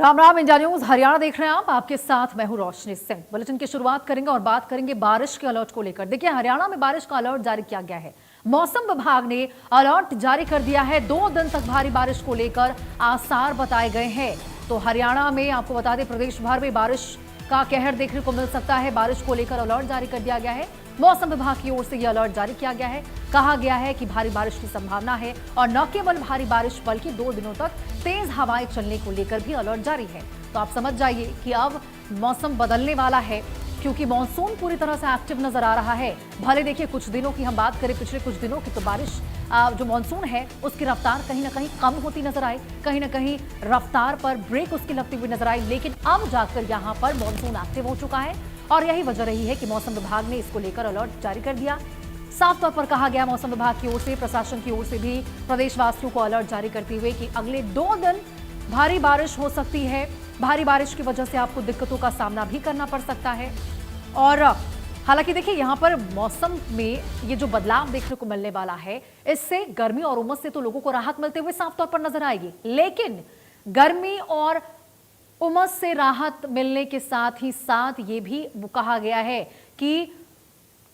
Ram Ram, India news Haryana देख रहे हैं आप। आपके साथ मैं हूं रोशनी सिंह। बुलेटिन की शुरुआत करेंगे और बात करेंगे बारिश के अलर्ट को लेकर। देखिए, हरियाणा में बारिश का अलर्ट जारी किया गया है। मौसम विभाग ने अलर्ट जारी कर दिया है। 2 दिन तक भारी बारिश को लेकर आसार बताए गए हैं। तो हरियाणा में आपको बता दें, प्रदेश भर में बारिश का कहर देखने को मिल सकता है। बारिश को लेकर अलर्ट जारी कर दिया गया है। मौसम विभाग की ओर से यह अलर्ट जारी किया गया है। कहा गया है कि भारी बारिश की संभावना है और न केवल भारी बारिश बल्कि 2 दिनों तक तेज हवाएं चलने को लेकर भी अलर्ट जारी है। तो आप समझ जाइए कि अब मौसम बदलने वाला है, क्योंकि मानसून पूरी तरह से एक्टिव नजर आ रहा है। भले देखिए, कुछ दिनों की हम बात करें, पिछले कुछ दिनों की, तो बारिश जो मानसून है उसकी रफ्तार कहीं ना कहीं कम होती नजर आई, कहीं ना कहीं रफ्तार पर ब्रेक उसकी लगती हुई नजर आई। लेकिन अब जाकर यहाँ पर मानसून एक्टिव हो चुका है और यही वजह रही है कि मौसम विभाग ने इसको लेकर अलर्ट जारी कर दिया। साफ तौर पर कहा गया मौसम विभाग की ओर से, प्रशासन की ओर से भी प्रदेशवासियों को अलर्ट जारी करते हुए कि अगले 2 दिन भारी बारिश हो सकती है। भारी बारिश की वजह से आपको दिक्कतों का सामना भी करना पड़ सकता है। और हालांकि देखिए, यहाँ पर मौसम में ये जो बदलाव देखने को मिलने वाला है, इससे गर्मी और उमस से तो लोगों को राहत मिलते हुए साफ तौर पर नजर आएगी। लेकिन गर्मी और उमस से राहत मिलने के साथ ही साथ ये भी कहा गया है कि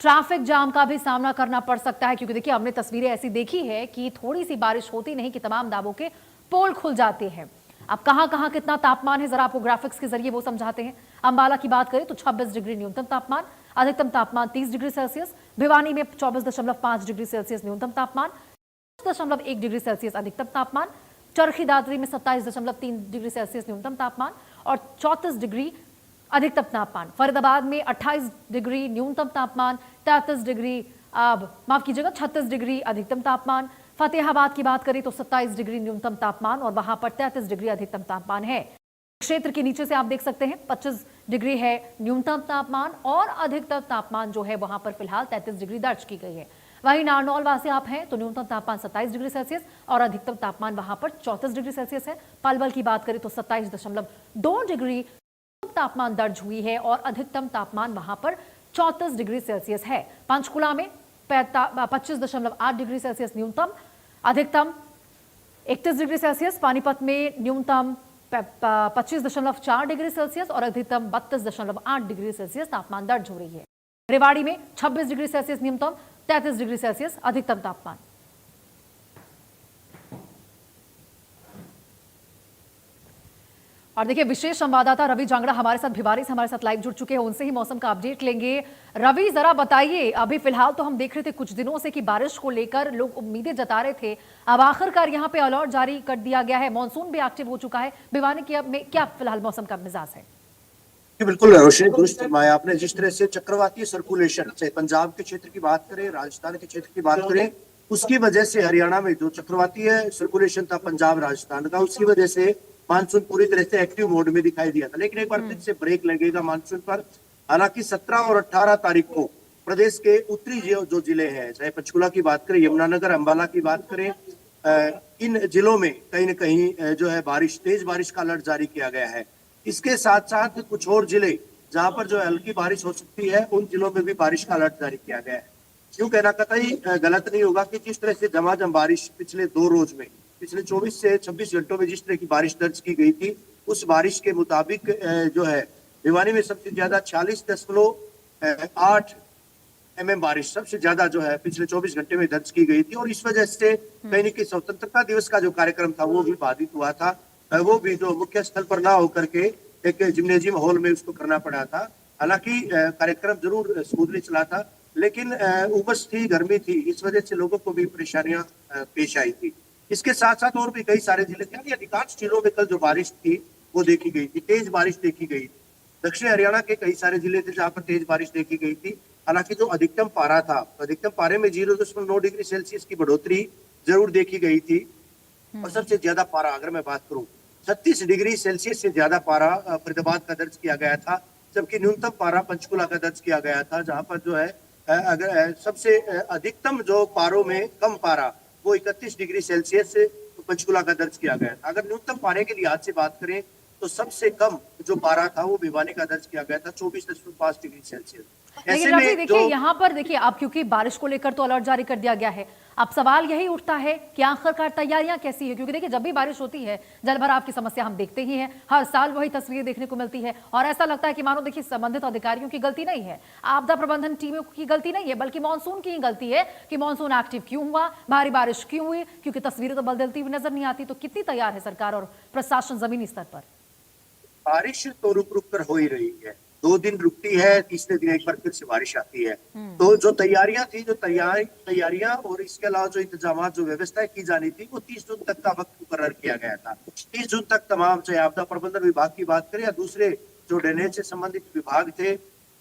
ट्रैफिक जाम का भी सामना करना पड़ सकता है। क्योंकि देखिए, हमने तस्वीरें ऐसी देखी है कि थोड़ी सी बारिश होती नहीं कि तमाम दाबों के पोल खुल जाते हैं। अब कहां कहां कितना तापमान है, जरा आपको ग्राफिक्स के जरिए वो समझाते हैं। अंबाला की बात करें तो 26 डिग्री न्यूनतम तापमान, अधिकतम तापमान 30 डिग्री सेल्सियस। भिवानी में 24.5 डिग्री सेल्सियस न्यूनतम तापमान, 1 डिग्री सेल्सियस अधिकतम तापमान। चरखी दादरी में 27.3 डिग्री सेल्सियस न्यूनतम तापमान और 34 डिग्री अधिकतम तापमान। फरीदाबाद में 28 डिग्री न्यूनतम तापमान, 33 डिग्री माफ कीजिएगा 36 डिग्री अधिकतम तापमान। फतेहाबाद की बात करें तो 27 डिग्री न्यूनतम तापमान और वहां पर 33 डिग्री अधिकतम तापमान है। क्षेत्र के नीचे से आप देख सकते हैं 25 डिग्री है न्यूनतम तापमान और अधिकतम तापमान जो है वहां पर फिलहाल 33 डिग्री दर्ज की गई है। वहीं नारनौल वासी आप हैं तो न्यूनतम तापमान 27 डिग्री सेल्सियस और अधिकतम तापमान वहां पर 34 डिग्री सेल्सियस है। पलवल की बात करें तो 27.2 डिग्री तापमान दर्ज हुई है और अधिकतम तापमान वहां पर 34 डिग्री सेल्सियस है। पंचकुला में 25.8 डिग्री सेल्सियस न्यूनतम, अधिकतम 31 डिग्री सेल्सियस। पानीपत में न्यूनतम 25.4 डिग्री सेल्सियस और अधिकतम 32.8 डिग्री सेल्सियस तापमान दर्ज हो रही है। रेवाड़ी में 26 डिग्री सेल्सियस न्यूनतम, 33 डिग्री सेल्सियस अधिकतम तापमान। और देखिए, विशेष संवाददाता रवि जांगड़ा हमारे साथ भिवारी से हमारे साथ लाइव जुड़ चुके हैं। उनसे ही मौसम का अपडेट लेंगे। रवि, जरा बताइए, अभी फिलहाल तो हम देख रहे थे कुछ दिनों से कि बारिश को लेकर लोग उम्मीदें जता रहे थे, अब आखिरकार यहाँ पे अलर्ट जारी कर दिया गया है, मानसून भी एक्टिव हो चुका है। भिवानी में क्या फिलहाल मौसम का मिजाज है? बिल्कुल रोशनी, दुरुस्त फरमाया आपने। जिस तरह से चक्रवाती सर्कुलेशन से पंजाब के क्षेत्र की बात करें, राजस्थान के क्षेत्र की बात करें, उसकी वजह से हरियाणा में जो चक्रवाती सर्कुलेशन था पंजाब राजस्थान का, उसकी वजह से मानसून पूरी तरह से एक्टिव मोड में दिखाई दिया था। लेकिन एक बार फिर से ब्रेक लगेगा मानसून पर। हालांकि 17 और 18 तारीख को प्रदेश के उत्तरी जो जिले हैं, चाहे पंचकुला की बात करें, यमुनानगर, अंबाला की बात करें, इन जिलों में कहीं न कहीं जो है बारिश, तेज बारिश का अलर्ट जारी किया गया है। इसके साथ साथ कुछ और जिले जहां पर जो हल्की बारिश हो सकती है, उन जिलों में भी बारिश का अलर्ट जारी किया गया है। यूं कहना कतई गलत नहीं होगा कि जिस तरह से झमाझम बारिश पिछले 2 रोज में, पिछले 24 से 26 घंटों में जिस तरह की बारिश दर्ज की गई थी, उस बारिश के मुताबिक जो है भिवानी में सबसे ज्यादा 46.8 mm बारिश सबसे ज्यादा जो है पिछले 24 घंटे में दर्ज की गई थी। और इस वजह से कहीं न कहीं स्वतंत्रता दिवस का जो कार्यक्रम था वो भी बाधित हुआ था। वो भी जो मुख्य स्थल पर ना होकर के एक जिम्नेजियम हॉल में उसको करना पड़ा था। हालांकि कार्यक्रम जरूर स्मूथली चला था, लेकिन उमस थी, गर्मी थी, इस वजह से लोगों को भी परेशानियां पेश आई थी। इसके साथ साथ और भी कई सारे जिले थे। अधिकांश जिलों में कल जो बारिश थी वो देखी गई थी, तेज बारिश देखी गई। दक्षिण हरियाणा के कई सारे जिले थे जहां पर तेज बारिश देखी गई थी। हालांकि जो अधिकतम पारा था, अधिकतम पारे में 0.9 डिग्री सेल्सियस की बढ़ोतरी जरूर देखी गई थी। और सबसे ज्यादा पारा अगर मैं बात करूं, 36 डिग्री सेल्सियस से ज्यादा पारा फरीदाबाद का दर्ज किया गया था। जबकि न्यूनतम पारा पंचकुला का दर्ज किया गया था, जहां पर जो है अगर सबसे अधिकतम जो पारों में कम पारा वो 31 डिग्री सेल्सियस पंचकुला का दर्ज किया गया था। अगर न्यूनतम पारे के लिहाज से बात करें तो सबसे कम जो पारा था वो भिवानी का दर्ज किया गया था, 24.5 डिग्री सेल्सियस। ऐसे लेकिन रवि में देखिए जो यहाँ पर देखिए अब क्योंकि बारिश को लेकर तो अलर्ट जारी कर दिया गया है, अब सवाल यही उठता है कि आखिरकार तैयारियां कैसी है, क्योंकि देखिए जब भी बारिश होती है जल भराव की समस्या हम देखते ही हैं, हर साल वही तस्वीरें देखने को मिलती है और ऐसा लगता है कि मानो देखिए संबंधित अधिकारियों की गलती नहीं है, आपदा प्रबंधन टीमों की गलती नहीं है, बल्कि मानसून की ही गलती है कि मानसून एक्टिव क्यों हुआ, भारी बारिश क्यों हुई, क्योंकि तस्वीरें तो बदलती हुई नजर नहीं आती। तो कितनी तैयार है सरकार और प्रशासन जमीनी स्तर पर? बारिश तो रुक रुक कर हो ही रही है, 2 दिन रुकती है, तीसरे दिन एक बार फिर से बारिश आती है। तो जो तैयारियां थी, जो तैयारियां और इसके अलावा जो इंतजाम, जो व्यवस्थाएं की जानी थी, वो 30 जून तक का वक्त मुकर्रर किया गया था। 30 जून तक तमाम, चाहे आपदा प्रबंधन विभाग की बात करें या दूसरे जो ड्रेनेज से संबंधित विभाग थे,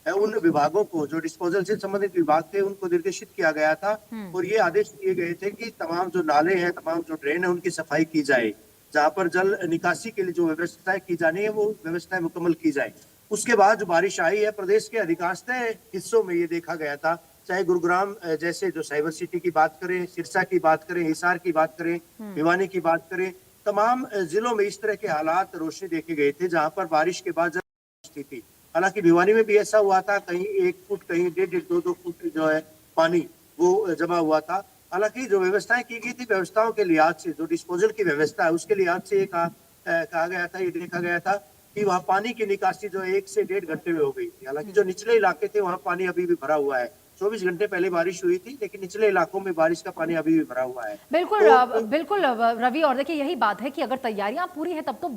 उन विभागों को, जो डिस्पोजल से संबंधित विभाग थे, उनको निर्देशित किया गया था और ये आदेश दिए गए थे कि तमाम जो नाले हैं, तमाम जो ड्रेन है, उनकी सफाई की जाए। जहां पर जल निकासी के लिए जो व्यवस्थाएं की जानी है, वो व्यवस्थाएं मुकम्मल की जाए। उसके बाद जो बारिश आई है, प्रदेश के अधिकांश हिस्सों में ये देखा गया था, चाहे गुरुग्राम जैसे जो साइबर सिटी की बात करें, सिरसा की बात करें, हिसार की बात करें, भिवानी की बात करें, तमाम जिलों में इस तरह के हालात रोशनी देखे गए थे, जहां पर बारिश के बाद स्थिति, हालांकि भिवानी में भी ऐसा हुआ था, कहीं 1 फुट, कहीं 1.5-2 फुट जो है पानी वो जमा हुआ था। हालांकि जो व्यवस्थाएं की गई थी, व्यवस्थाओं के लिहाज से, जो डिस्पोजल की व्यवस्था है उसके लिहाज से कहा गया था, ये देखा गया था कि वहाँ पानी की निकासी जो 1 से 1.5 घंटे में हो गई थी। हालांकि जो निचले इलाके थे वहाँ पानी अभी भी भरा हुआ है, 24 घंटे पहले बारिश हुई थी, लेकिन निचले इलाकों में बारिश का पानी अभी भी भरा हुआ है। बिल्कुल तो बिल्कुल रवि, और देखिए यही बात है कि अगर तैयारियां पूरी है तब तो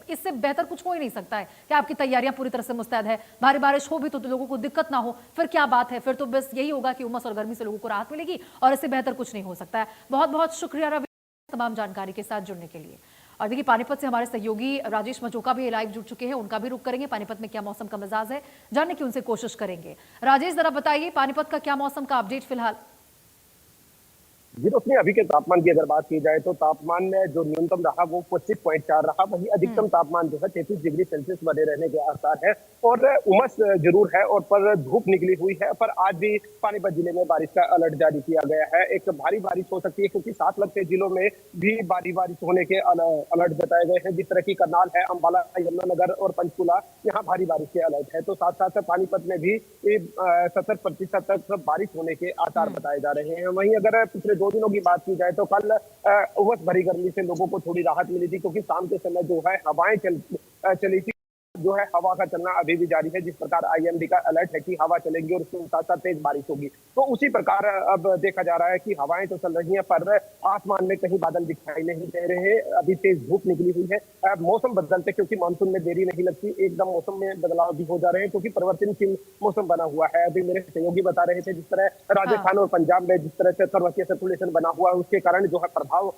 इससे बेहतर कुछ हो ही नहीं सकता है कि आपकी तैयारियां पूरी तरह से मुस्तैद है, भारी बारिश हो भी तो लोगों को दिक्कत ना हो, फिर क्या बात है, फिर तो बस यही होगा कि उमस और गर्मी से लोगों को राहत मिलेगी और इससे बेहतर कुछ नहीं हो सकता है। बहुत बहुत शुक्रिया रवि तमाम जानकारी के साथ जुड़ने के लिए। और देखिए पानीपत से हमारे सहयोगी राजेश मजोका भी लाइव जुड़ चुके हैं, उनका भी रुख करेंगे, पानीपत में क्या मौसम का मिजाज है जानने की उनसे कोशिश करेंगे। राजेश जरा बताइए पानीपत का क्या मौसम का अपडेट फिलहाल? जी रोशनी, अभी के तापमान की अगर बात की जाए तो तापमान में जो न्यूनतम रहा वो 25.4 रहा, वहीं अधिकतम तापमान जो है 33 डिग्री सेल्सियस बने रहने के आसार है और उमस जरूर है और पर धूप निकली हुई है। पर आज भी पानीपत जिले में बारिश का अलर्ट जारी किया गया है। एक भारी बारिश हो सकती है क्योंकि साथ लगते जिलों में भी भारी बारिश होने के अलर्ट जताए गए हैं, जिस तरह की करनाल है, अम्बाला, यमुनानगर और पंचकुला, यहाँ भारी बारिश के अलर्ट है। तो साथ साथ पानीपत में भी 70% तक बारिश होने के आसार बताए जा रहे हैं। वहीं अगर पिछले 2 दिनों की बात की जाए तो कल उमस भरी गर्मी से लोगों को थोड़ी राहत मिली थी क्योंकि शाम के समय जो है हवाएं चली थी, जो है हवा का चलना अभी भी जारी है। जिस प्रकार आईएमडी का अलर्ट है कि हवा चलेगी और उसके साथ साथ तेज बारिश होगी, तो उसी प्रकार अब देखा जा रहा है कि हवाएं तो चल रही हैं पर आसमान में कहीं बादल दिखाई नहीं दे रहे हैं, अभी तेज धूप निकली हुई है। मौसम बदलते क्योंकि मानसून में देरी नहीं लगती, एकदम मौसम में बदलाव भी हो जा रहे हैं क्योंकि परिवर्तनशील मौसम बना हुआ है। अभी मेरे सहयोगी बता रहे थे जिस तरह राजस्थान और पंजाब में जिस तरह से पर्वतीय सर्कुलेशन बना हुआ है, उसके कारण जो है प्रभाव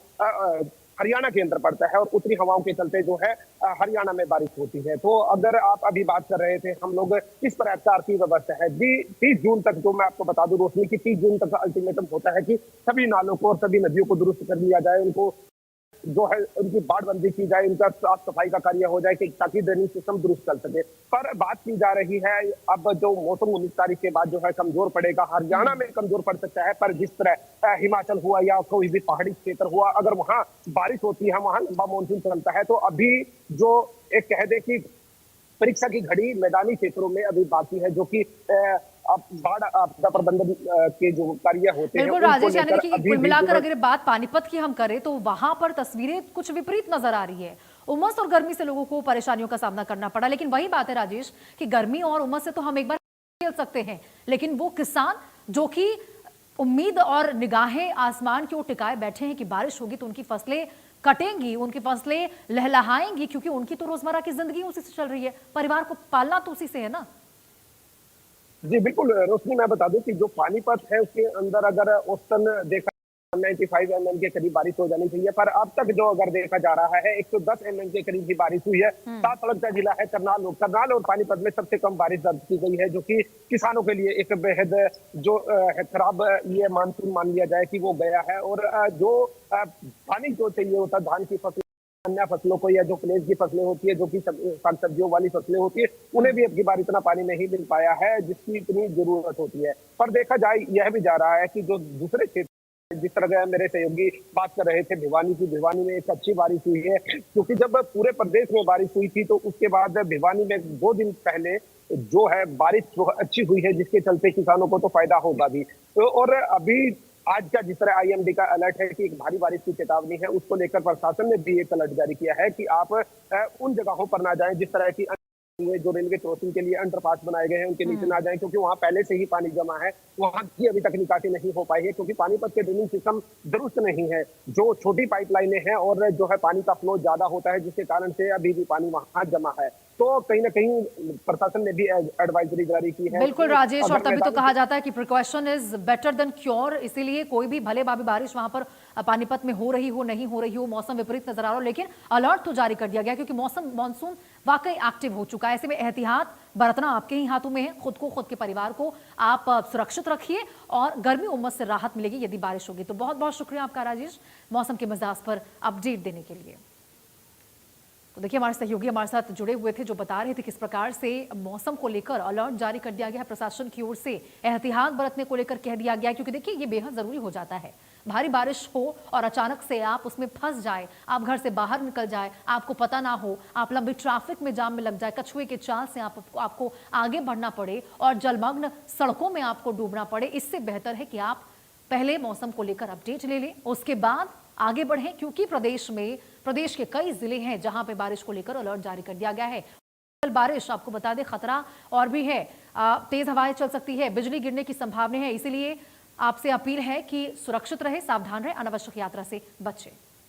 हरियाणा के अंदर पड़ता है और उत्तरी हवाओं के चलते जो है हरियाणा में बारिश होती है। तो अगर आप अभी बात कर रहे थे हम लोग किस प्रकार की व्यवस्था है, 30 जून तक, जो मैं आपको बता दूं रोशनी की 30 जून तक का अल्टीमेटम होता है कि सभी नालों को और सभी नदियों को दुरुस्त कर लिया जाए, उनको जो है उनकी बाड़बंदी की जाए, उनका साफ सफाई का कार्य हो जाए कि ताकि ड्रेनेज सिस्टम दुरुस्त चल सके। पर बात की जा रही है अब जो मौसम 19 तारीख के बाद जो है कमजोर पड़ेगा, हरियाणा में कमजोर पड़ सकता है, पर जिस तरह हिमाचल हुआ या कोई भी पहाड़ी क्षेत्र हुआ, अगर वहां बारिश होती है, वहां लंबा मानसून चलता है, तो अभी जो एक कह दे कि परीक्षा की घड़ी मैदानी क्षेत्रों में अभी बाकी है, जो कि अब बाढ़ आपदा प्रबंधन के जो कार्य होते हैं बिल्कुल उनको राजेश, यानी लेकर कि अभी कुल भी मिलाकर जो है अगर बात पानीपत की हम करें तो वहां पर तस्वीरें कुछ विपरीत नजर आ रही है। उमस और गर्मी से लोगों को परेशानियों का सामना करना पड़ा, लेकिन वही बात है राजेश कि गर्मी और उमस से तो हम एक बार खेल सकते हैं, लेकिन वो किसान जो कि उम्मीद और निगाहें आसमान की ओर टिकाए बैठे हैं कि बारिश होगी तो उनकी फसलें कटेंगी, उनकी फसलें लहलहाएंगी, क्योंकि उनकी तो रोजमर्रा की जिंदगी उसी से चल रही है, परिवार को पालना तो उसी से है ना। जी बिल्कुल रोशनी, मैं बता दूं कि जो पानीपत है उसके अंदर अगर औसतन देखा 95 mm के करीब बारिश हो जानी चाहिए, पर अब तक जो अगर देखा जा रहा है 110 mm के करीब ही बारिश हुई है। साथ लगता जिला है करनाल और पानीपत में सबसे कम बारिश दर्ज की गई है, जो कि किसानों के लिए एक बेहद जो खराब ये मानसून मान लिया जाए कि वो गया है। और जो पानी जो चाहिए होता है धान की फसल, अन्य फसलों को, या जो प्लेज की फसलें होती है, जो कि साग सब्जियों वाली फसलें होती है, उन्हें भी अब की बार इतना पानी नहीं मिल पाया है जिसकी इतनी जरूरत होती है। पर देखा जाए यह भी जा रहा है कि जो दूसरे क्षेत्र जिस तरह मेरे सहयोगी बात कर रहे थे भिवानी की, भिवानी में एक अच्छी बारिश हुई है, क्योंकि जब पूरे प्रदेश में बारिश हुई थी तो उसके बाद भिवानी में 2 दिन पहले जो है बारिश जो अच्छी हुई है, जिसके चलते किसानों को तो फायदा होगा भी। तो और अभी आज का जिस तरह आईएमडी का अलर्ट है कि एक भारी बारिश की चेतावनी है, उसको लेकर प्रशासन ने भी एक अलर्ट जारी किया है कि आप उन जगहों पर ना जाएं जिस तरह की जो रेलवे क्रॉसिंग के लिए अंडरपास बनाए गए हैं उनके नीचे ना जाएं, क्योंकि वहां पहले से ही पानी जमा है, वहां की अभी तक निकासी नहीं हो पाई है, क्योंकि पानीपत के ड्रेनिंग सिस्टम दुरुस्त नहीं है, जो छोटी पाइपलाइनें हैं और जो है पानी का फ्लो ज्यादा होता है, जिसके कारण से अभी भी पानी वहां जमा है। तो कहीं ना कहीं प्रशासन ने भी एडवाइजरी जारी की है। बिल्कुल राजेश, और तभी तो कहा जाता है कि precaution is better than cure. इसीलिए कोई भी भले भाभी बारिश वहां पर पानीपत में हो रही हो, नहीं हो रही हो, मौसम विपरीत नजर आ रहा हो, लेकिन अलर्ट तो जारी कर दिया गया क्योंकि मॉनसून वाकई एक्टिव हो चुका है। ऐसे में एहतियात बरतना आपके ही हाथों में है। खुद को, खुद के परिवार को आप सुरक्षित रखिए और गर्मी उमस से राहत मिलेगी यदि बारिश होगी। तो बहुत बहुत शुक्रिया आपका राजेश, मौसम के मिजाज पर अपडेट देने के लिए। तो देखिए, हमारे सहयोगी हमारे साथ जुड़े हुए थे जो बता रहे थे किस प्रकार से मौसम को लेकर अलर्ट जारी कर दिया गया है प्रशासन की ओर से, एहतियात बरतने को लेकर कह दिया गया है, क्योंकि देखिए ये बेहद जरूरी हो जाता है। भारी बारिश हो और अचानक से आप उसमें फंस जाए, आप घर से बाहर निकल जाए, आपको पता ना हो, आप लंबी ट्रैफिक में जाम में लग जाए, कछुए के चाल से आपको आगे बढ़ना पड़े और जलमग्न सड़कों में आपको डूबना पड़े। इससे बेहतर है कि आप पहले मौसम को लेकर अपडेट ले लें, उसके बाद आगे बढ़ें, क्योंकि प्रदेश के कई जिले हैं जहां पे बारिश को लेकर अलर्ट जारी कर दिया गया है। कल बारिश, आपको बता दें, खतरा और भी है, तेज हवाएं चल सकती है, बिजली गिरने की संभावना है। इसीलिए आपसे अपील है कि सुरक्षित रहे, सावधान रहे, अनावश्यक यात्रा से बचें।